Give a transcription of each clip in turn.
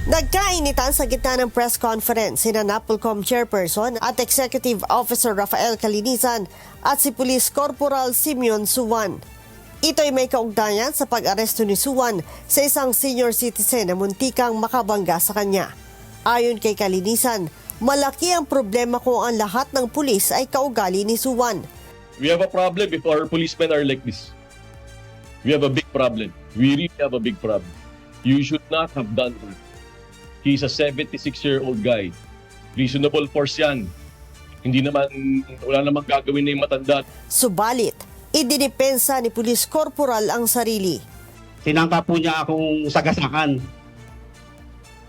Nagkainitan sa gitna ng press conference sina NAPOLCOM Chairperson at Executive Officer Rafael Calinisan at si Police Corporal Simeon Suwan. Ito'y may kaugnayan sa pag-aresto ni Suwan sa isang senior citizen na muntikang makabangga sa kanya. Ayon kay Calinisan, malaki ang problema kung ang lahat ng pulis ay kaugali ni Suwan. We have a problem if our policemen are like this. We have a big problem. We really have a big problem. You should not have done that. He's a 76-year-old guy. Reasonable force yan. Wala namang gagawin na yung matanda. Subalit, idinipensa ni Police Corporal ang sarili. Sinangka po niya akong sagasakan.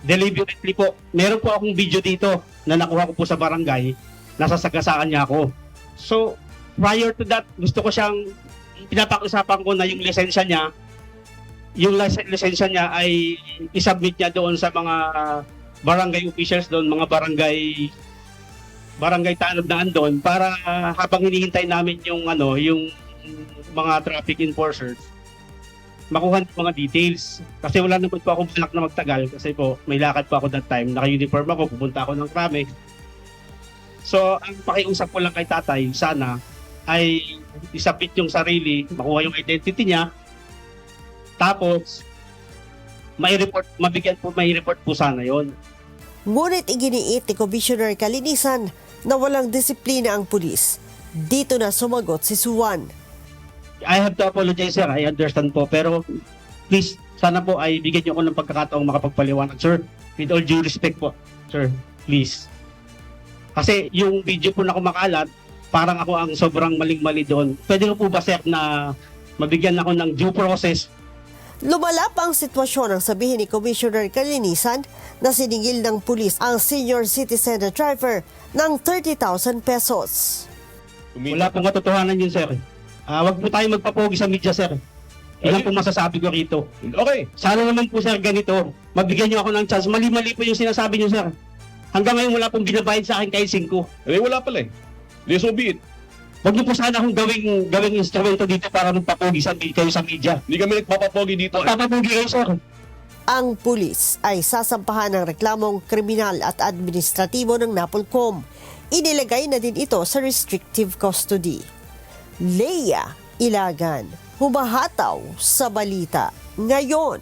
Deliberately po. Meron po akong video dito na nakuha ko po sa barangay. Nasasagasaan niya ako. So, prior to that, gusto ko siyang pinapakiusapan ko na yung lisensya niya. Yung lisensya niya ay isubmit niya doon sa mga barangay officials doon, mga barangay tanod na andon para habang hinihintay namin yung mga traffic enforcers makuha ng mga details. Kasi wala naman po akong balak na magtagal kasi po may lakad po ako that time. Naka-uniform ako, pupunta ako ng krame. So, ang pakiusap ko lang kay tatay, sana ay isubmit yung sarili, makuha yung identity niya, tapos may report po sana yon. Ngunit iginiit ni Commissioner Calinisan na walang disiplina ang pulis. Dito na sumagot si Suwan. I have to apologize, sir. I understand po. Pero please, sana po ay bigyan niyo ako ng pagkakataong makapagpaliwanag, sir. With all due respect po, sir. Please. Kasi yung video po na kumakalat, parang ako ang sobrang maling-mali doon. Pwede po ba, sir, na mabigyan ako ng due process? Lumala pa ang sitwasyon ang sabihin ni Commissioner Calinisan na siningil ng pulis ang senior citizen na driver ng 30,000 pesos. Wala pong katotohanan yun, sir. Wag po tayo magpapogi sa media, sir. Ilan po masasabi ko rito. Okay. Sana naman po, sir, ganito. Mabigyan niyo ako ng chance. Mali-mali po yung sinasabi niyo, sir. Hanggang ngayon wala pong binabayad sa akin kahit 5. Wala pala eh. So be it. Huwag niyo po sana akong gawing instrumento dito para magpapogi kayo sa media. Hindi kami nagpapapogi dito. Magpapapogi kayo, sir. Ang pulis ay sasampahan ng reklamong kriminal at administratibo ng NAPOLCOM. Inilagay na din ito sa restrictive custody. Leia Ilagan, humahataw sa balita ngayon.